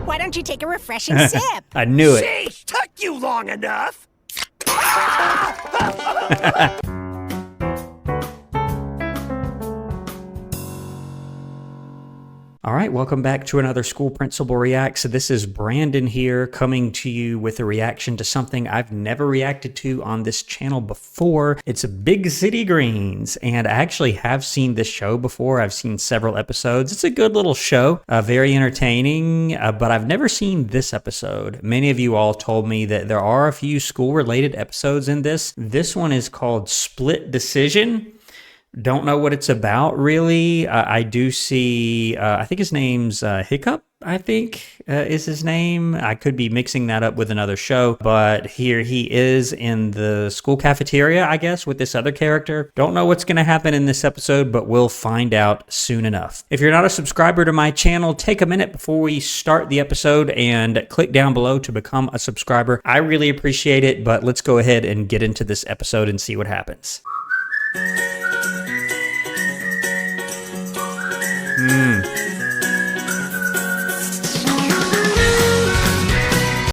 Why don't you take a refreshing sip? I knew it. Sheesh, took you long enough. All right, welcome back to another School Principal Reacts. So this is Brandon here, coming to you with a reaction to something I've never reacted to on this channel before. It's Big City Greens, and I actually have seen this show before. I've seen several episodes. It's a good little show, very entertaining, but I've never seen this episode. Many of you all told me that there are a few school-related episodes in this. This one is called Split Decision. Don't know what it's about, really. I do see, I think his name's Hiccup, I think is his name. I could be mixing that up with another show, but here he is in the school cafeteria, I guess, with this other character. Don't know what's going to happen in this episode, but we'll find out soon enough. If you're not a subscriber to my channel, take a minute before we start the episode and click down below to become a subscriber. I really appreciate it, but let's go ahead and get into this episode and see what happens.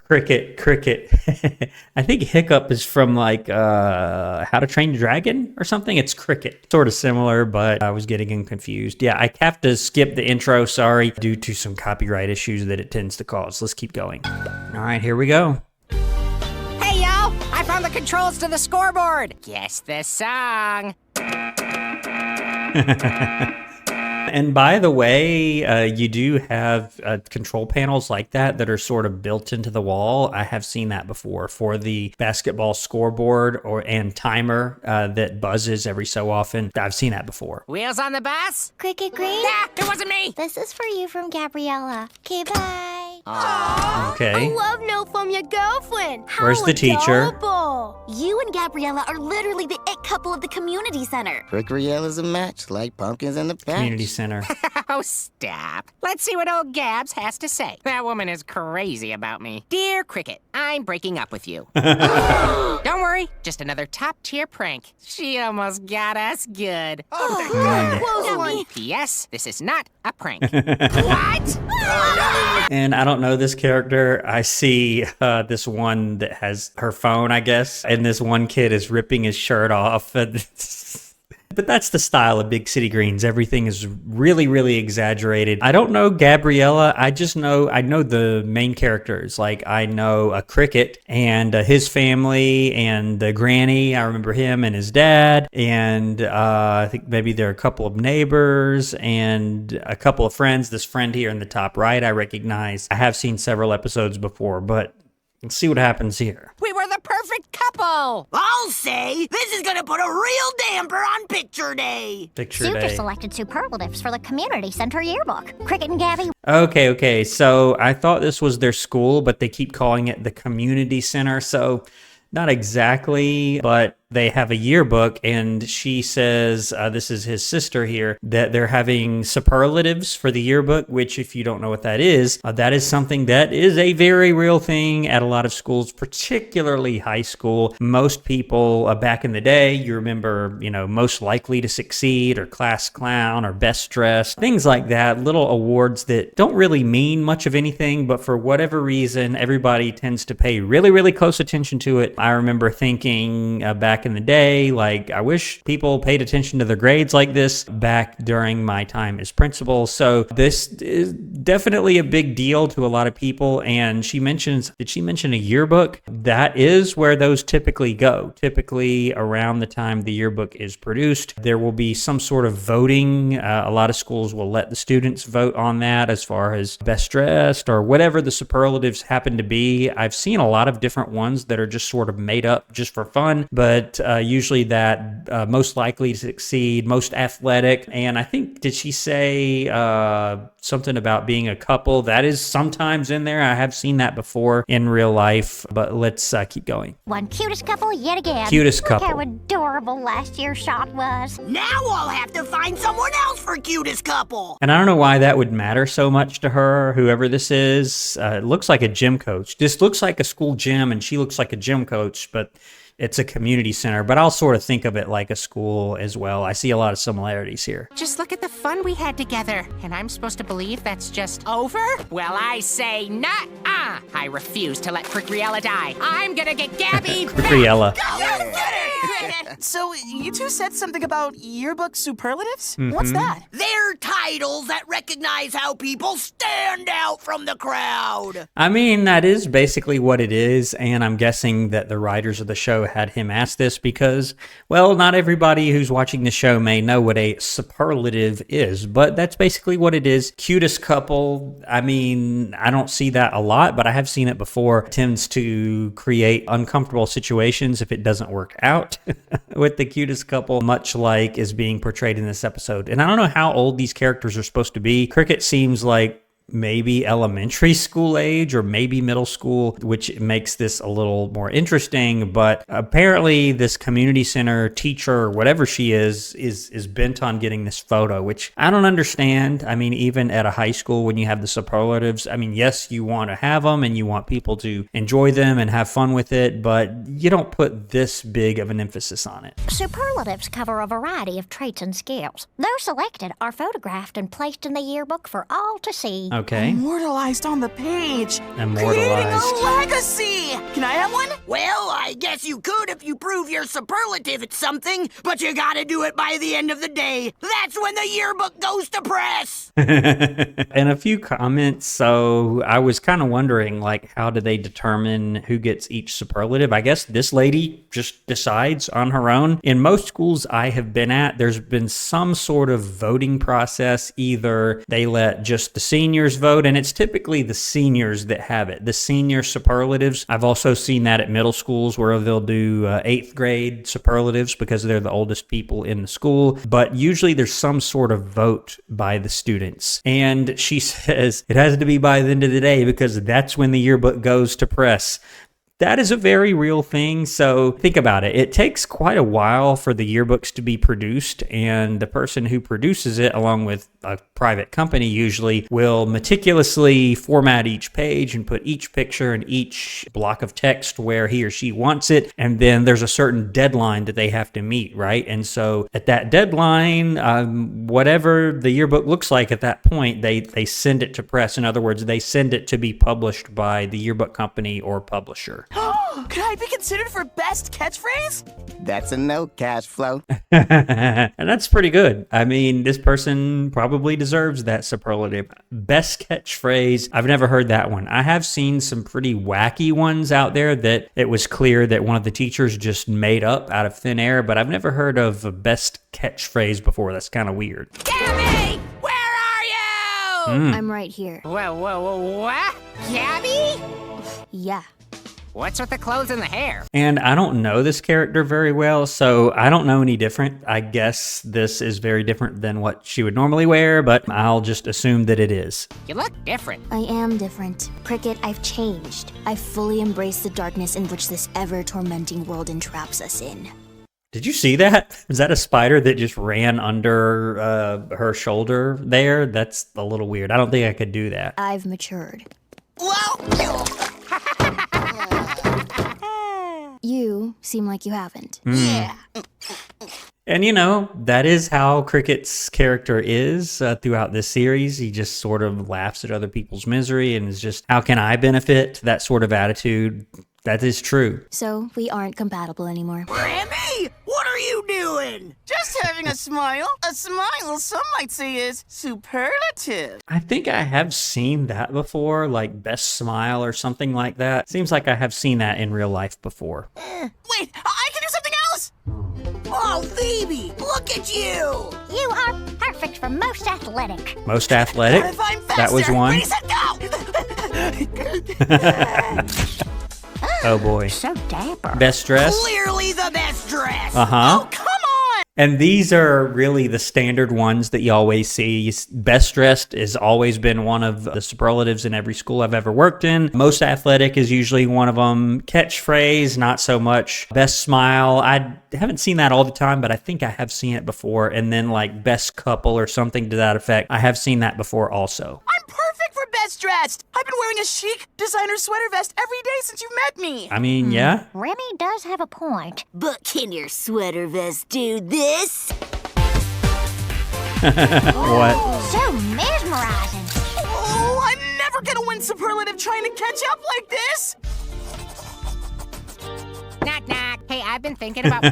Cricket. I think Hiccup is from like How to Train Your Dragon or something. It's Cricket. Sort of similar, but I was getting confused. Yeah, I have to skip the intro, sorry, due to some copyright issues that it tends to cause. Let's keep going. All right, here we go. Hey, y'all! I found the controls to the scoreboard. Guess the song. And by the way, you do have control panels like that are sort of built into the wall. I have seen that before for the basketball scoreboard and timer that buzzes every so often. I've seen that before. Wheels on the bus? Cricket Green? Ah, it wasn't me! This is for you from Gabriella. Okay, bye. Okay. I love no from your girlfriend. How Where's the teacher? adorable. You and Gabriella are literally the it couple of the community center. Rickriella's a match, like pumpkins in the patch. Community center. Oh, stop. Let's see what old Gabs has to say. That woman is crazy about me. Dear Cricket, I'm breaking up with you. Don't worry, just another top-tier prank. She almost got us good. Close one. P.S. This is not a prank. What? And I don't know this character. I see this one that has her phone, I guess, and this one kid is ripping his shirt off. But that's the style of Big City Greens. Everything is really, really exaggerated. I don't know Gabriella. I know the main characters. Like I know a Cricket and his family and the granny. I remember him and his dad. And I think maybe there are a couple of neighbors and a couple of friends. This friend here in the top right, I recognize. I have seen several episodes before, but let's see what happens here. We were the perfect couple. I'll say this is gonna put a real damper on picture day. Picture Super day. selected superlatives for the community center yearbook. Cricket and Gabby. Okay. So I thought this was their school, but they keep calling it the community center. So not exactly, but they have a yearbook, and she says, this is his sister here, that they're having superlatives for the yearbook, which if you don't know what that is something that is a very real thing at a lot of schools, particularly high school. Most people back in the day, you remember, most likely to succeed or class clown or best dressed, things like that, little awards that don't really mean much of anything, but for whatever reason, everybody tends to pay really, really close attention to it. I remember thinking back in the day, like, I wish people paid attention to their grades like this back during my time as principal. So this is definitely a big deal to a lot of people. And did she mention a yearbook? That is where those typically go. Typically around the time the yearbook is produced, there will be some sort of voting. A lot of schools will let the students vote on that as far as best dressed or whatever the superlatives happen to be. I've seen a lot of different ones that are just sort of made up just for fun, but usually that most likely to succeed, most athletic. And I think, did she say something about being a couple? That is sometimes in there. I have seen that before in real life, but let's keep going. One cutest couple yet again. Cutest Look couple. how adorable last year's shot was. Now I'll have to find someone else for cutest couple. And I don't know why that would matter so much to her, whoever this is. It looks like a gym coach. This looks like a school gym, and she looks like a gym coach, but it's a community center, but I'll sort of think of it like a school as well. I see a lot of similarities here. Just look at the fun we had together. And I'm supposed to believe that's just over? Well, I say nuh-uh. I refuse to let Crickriella die. I'm gonna get Gabby back. Crickriella. So, you two said something about yearbook superlatives? What's that? They're titles that recognize how people stand out from the crowd. I mean, that is basically what it is, and I'm guessing that the writers of the show had him ask this because, well, not everybody who's watching the show may know what a superlative is, but that's basically what it is. Cutest couple, I mean, I don't see that a lot, but I have seen it before. It tends to create uncomfortable situations if it doesn't work out with the cutest couple, much like is being portrayed in this episode. And I don't know how old these characters are supposed to be. Cricket seems like maybe elementary school age or maybe middle school, which makes this a little more interesting. But apparently this community center teacher, or whatever she is bent on getting this photo, which I don't understand. I mean, even at a high school, when you have the superlatives, I mean, yes, you want to have them and you want people to enjoy them and have fun with it, but you don't put this big of an emphasis on it. Superlatives cover a variety of traits and skills. Those selected are photographed and placed in the yearbook for all to see. Okay. Immortalized on the page. Immortalized. Creating a legacy. Can I have one? Well, I guess you could if you prove you're superlative at something, but you gotta do it by the end of the day. That's when the yearbook goes to press. And a few comments. So I was kind of wondering, like, how do they determine who gets each superlative? I guess this lady just decides on her own. In most schools I have been at, there's been some sort of voting process. Either they let just the seniors vote, and it's typically the seniors that have it. The senior superlatives. I've also seen that at middle schools where they'll do 8th grade superlatives because they're the oldest people in the school. But usually there's some sort of vote by the students. And she says it has to be by the end of the day because that's when the yearbook goes to press. That is a very real thing. So think about it. It takes quite a while for the yearbooks to be produced, and the person who produces it, along with a private company usually, will meticulously format each page and put each picture and each block of text where he or she wants it. And then there's a certain deadline that they have to meet, right? And so at that deadline, whatever the yearbook looks like at that point, they send it to press. In other words, they send it to be published by the yearbook company or publisher. Could I be considered for best catchphrase? That's a no, cash flow. And that's pretty good. I mean, this person probably deserves that superlative. Best catchphrase. I've never heard that one. I have seen some pretty wacky ones out there that it was clear that one of the teachers just made up out of thin air, but I've never heard of a best catchphrase before. That's kind of weird. Gabby, where are you? I'm right here. Whoa, what? Gabby? Yeah. What's with the clothes and the hair? And I don't know this character very well, so I don't know any different. I guess this is very different than what she would normally wear, but I'll just assume that it is. You look different. I am different. Cricket, I've changed. I've fully embraced the darkness in which this ever-tormenting world entraps us in. Did you see that? Is that a spider that just ran under her shoulder there? That's a little weird. I don't think I could do that. I've matured. Well, You seem like you haven't. yeah. And, you know, that is how Cricket's character is throughout this series. He just sort of laughs at other people's misery and is just, how can I benefit? That sort of attitude. That is true. So, we aren't compatible anymore. Grammy, what are you doing? Just having a smile. A smile, some might say, is superlative. I think I have seen that before, like Best Smile or something like that. Seems like I have seen that in real life before. Wait, I can do something else! Oh, Phoebe, look at you. You are perfect for most athletic. Most athletic? If I'm faster, That was one. Ready, set, go! Oh boy. So dapper. Best dress? Clearly the best dress. Uh-huh. Oh, come on! And these are really the standard ones that you always see. Best dressed has always been one of the superlatives in every school I've ever worked in. Most athletic is usually one of them. Catchphrase, not so much. Best smile, I haven't seen that all the time, but I think I have seen it before. And then like best couple or something to that effect, I have seen that before also. I'm perfect for best best dressed. I've been wearing a chic designer sweater vest every day since you met me. I mean, yeah. Remy does have a point. But can your sweater vest do this? What? So mesmerizing. Oh, I'm never gonna win superlative trying to catch up like this. Knock, knock. Hey, I've been thinking about...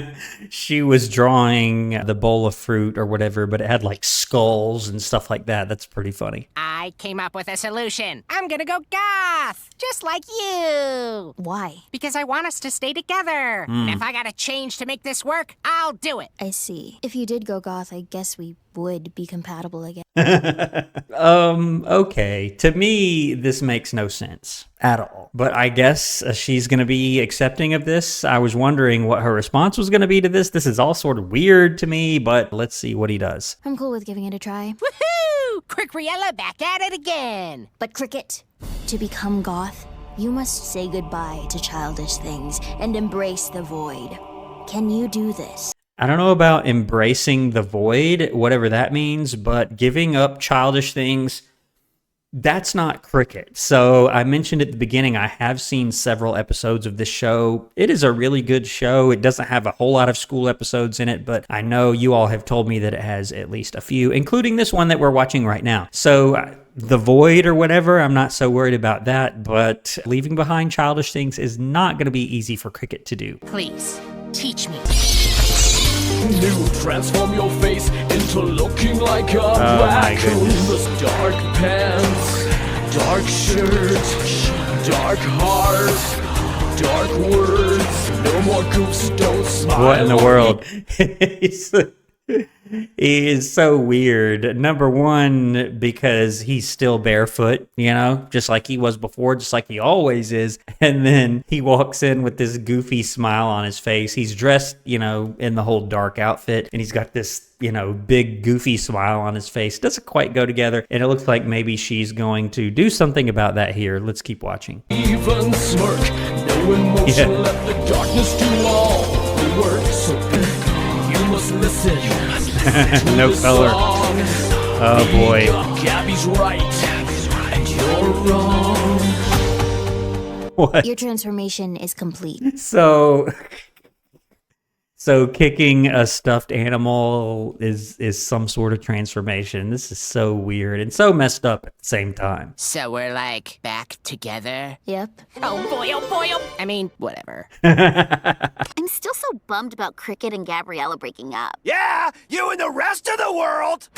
She was drawing the bowl of fruit or whatever, but it had like skulls and stuff like that. That's pretty funny. I came up with a solution. I'm gonna go goth, just like you. Why? Because I want us to stay together. And if I gotta change to make this work, I'll do it. I see. If you did go goth, I guess we would be compatible again. Okay. To me, this makes no sense at all. But I guess she's going to be accepting of this. I was wondering what her response was going to be to this. This is all sort of weird to me, but let's see what he does. I'm cool with giving it a try. Woohoo! Quick Riella back at it again. But Cricket, to become goth, you must say goodbye to childish things and embrace the void. Can you do this? I don't know about embracing the void, whatever that means, but giving up childish things, that's not Cricket. So I mentioned at the beginning, I have seen several episodes of this show. It is a really good show. It doesn't have a whole lot of school episodes in it, but I know you all have told me that it has at least a few, including this one that we're watching right now. So the void or whatever, I'm not so worried about that, but leaving behind childish things is not going to be easy for Cricket to do. Please, teach me. You transform your face into looking like a my raccoon. goodness. With dark pants, dark shirt, dark heart, dark words. No more goofs, don't smile. What in the on world? me. He is so weird. Number one, because he's still barefoot, you know, just like he was before, just like he always is. And then he walks in with this goofy smile on his face. He's dressed, you know, in the whole dark outfit, and he's got this, you know, big goofy smile on his face. Doesn't quite go together, and it looks like maybe she's going to do something about that here. Let's keep watching. Even smirk, no emotion, Yeah. let the darkness do all the work. So you must listen. No the color. song. Oh boy. Gabby's right, and you're wrong. What? Your transformation is complete. So kicking a stuffed animal is some sort of transformation. This is so weird and so messed up at the same time. So we're like back together? Yep. Oh boy, oh boy, oh... I mean, whatever. I'm still so bummed about Cricket and Gabriella breaking up. Yeah, you and the rest of the world.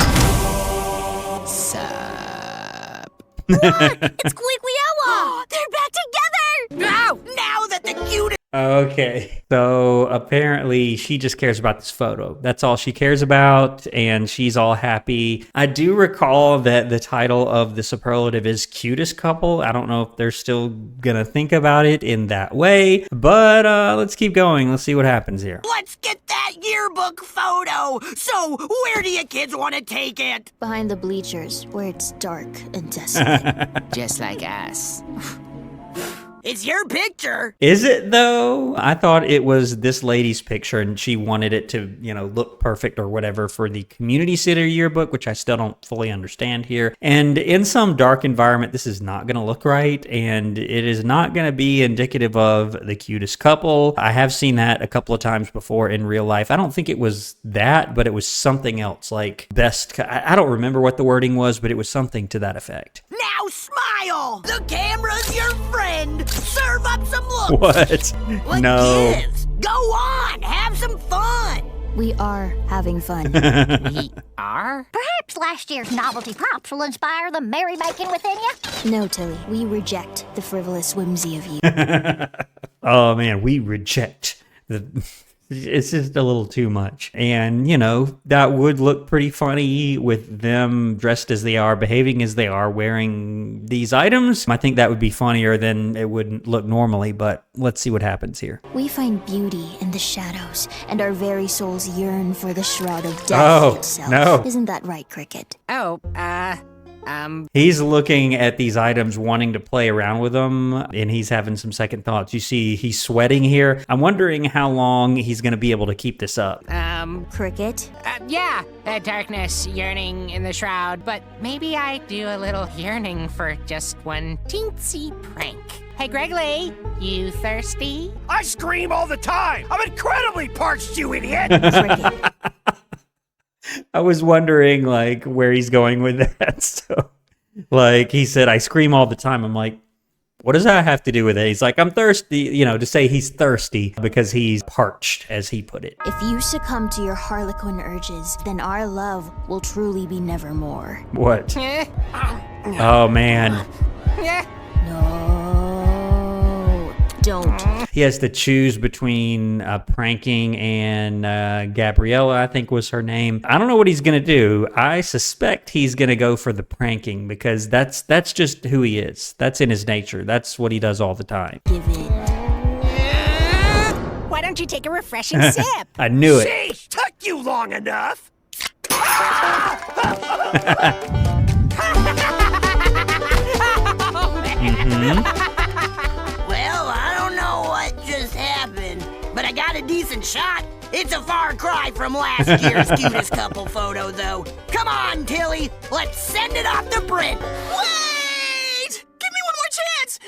Sup? It's Quiquiella! They're back together! No! Now that the cutest Okay. So apparently she just cares about this photo. That's all she cares about, and she's all happy. I do recall that the title of the superlative is cutest couple. I don't know if they're still gonna think about it in that way, but let's keep going. Let's see what happens here. Let's get that yearbook photo. So, where do you kids want to take it? Behind the bleachers, where it's dark and desolate. Just like us. It's your picture. Is it though? I thought it was this lady's picture and she wanted it to, you know, look perfect or whatever for the community center yearbook, which I still don't fully understand here. And in some dark environment, this is not going to look right, and it is not going to be indicative of the cutest couple. I have seen that a couple of times before in real life. I don't think it was that, but it was something else, like best. I don't remember what the wording was, but it was something to that effect. Now smile. The camera's your friend. Serve up some looks. What? What No. gives? Go on. Have some fun. We are having fun. We are? Perhaps last year's novelty props will inspire the merrymaking within you. No, Tilly, we reject the frivolous whimsy of you. Oh man, we reject the. It's just a little too much. And, you know, that would look pretty funny with them dressed as they are, behaving as they are, wearing these items. I think that would be funnier than it would look normally, but let's see what happens here. We find beauty in the shadows, and our very souls yearn for the shroud of death Oh, itself. no. Isn't that right, Cricket? Oh, He's looking at these items, wanting to play around with them, and he's having some second thoughts. You see, he's sweating here. I'm wondering how long he's going to be able to keep this up. Cricket? Yeah, darkness yearning in the shroud, but maybe I do a little yearning for just one teensy prank. Hey, Gregory, you thirsty? I scream all the time. I'm incredibly parched, you idiot. Cricket. I was wondering, like, where he's going with that. So, like, he said, I scream all the time. I'm like, what does that have to do with it? He's like, I'm thirsty, you know, to say he's thirsty because he's parched, as he put it. If you succumb to your harlequin urges, then our love will truly be nevermore. What? Eh? Oh, man. Yeah. No, don't. He has to choose between pranking and Gabriella, I think was her name. I don't know what he's going to do. I suspect he's going to go for the pranking because that's just who he is. That's in his nature. That's what he does all the time. Give in. Why don't you take a refreshing sip? I knew it. Sheesh, took you long enough. Well, I don't know what just happened, but I got a decent shot. It's a far cry from last year's cutest couple photo, though. Come on, Tilly, let's send it off to print. Wait! Give me one more chance!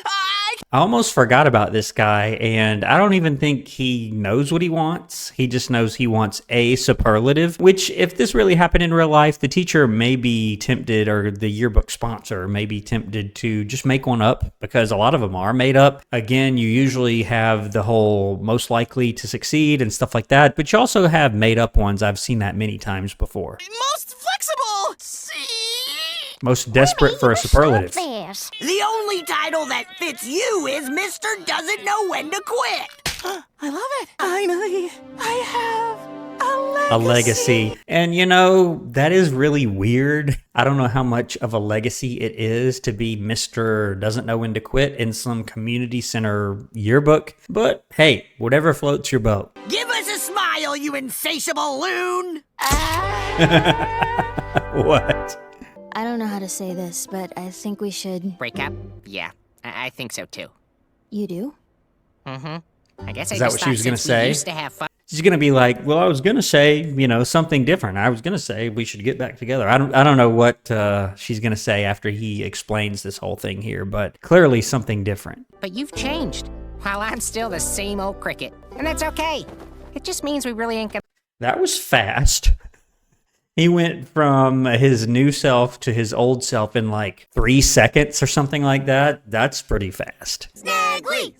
I almost forgot about this guy, and I don't even think he knows what he wants. He just knows he wants a superlative, which if this really happened in real life, the teacher may be tempted, or the yearbook sponsor may be tempted to just make one up, because a lot of them are made up. Again, you usually have the whole most likely to succeed and stuff like that, but you also have made up ones. I've seen that many times before. Most flexible! See? Most desperate for a superlative. The only title that fits you is Mr. Doesn't Know When to Quit. I love it. Finally, I have A legacy. And you know, that is really weird. I don't know how much of a legacy it is to be Mr. Doesn't Know When to Quit in some community center yearbook. But hey, whatever floats your boat. Give us a smile, you insatiable loon. What? I don't know how to say this, but I think we should. Break up? Yeah, I think so too. You do? Mm-hmm. I guess Is I that just what she was thought gonna since we say? used to have fun. She's gonna be like, well, I was gonna say, you know, something different. I was gonna say we should get back together. I don't know what she's gonna say after he explains this whole thing here, but clearly something different. But you've changed, while I'm still the same old cricket. And that's okay. It just means we really ain't gonna... That was fast. He went from his new self to his old self in like 3 seconds or something like that. That's pretty fast. Snaggly,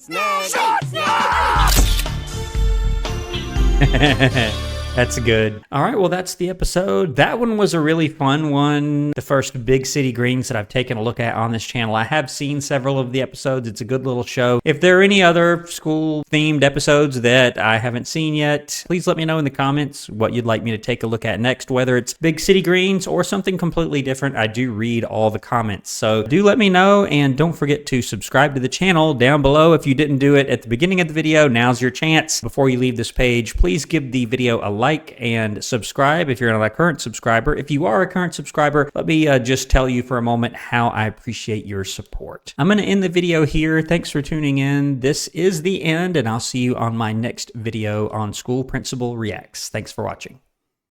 That's good. All right, well, that's the episode. That one was a really fun one. The first Big City Greens that I've taken a look at on this channel. I have seen several of the episodes. It's a good little show. If there are any other school-themed episodes that I haven't seen yet, please let me know in the comments what you'd like me to take a look at next, whether it's Big City Greens or something completely different. I do read all the comments, so do let me know, and don't forget to subscribe to the channel down below. If you didn't do it at the beginning of the video, now's your chance. Before you leave this page, please give the video a like and subscribe if you're not a current subscriber. If you are a current subscriber, let me just tell you for a moment how I appreciate your support. I'm going to end the video here. Thanks for tuning in. This is the end, and I'll see you on my next video on School Principal Reacts. Thanks for watching.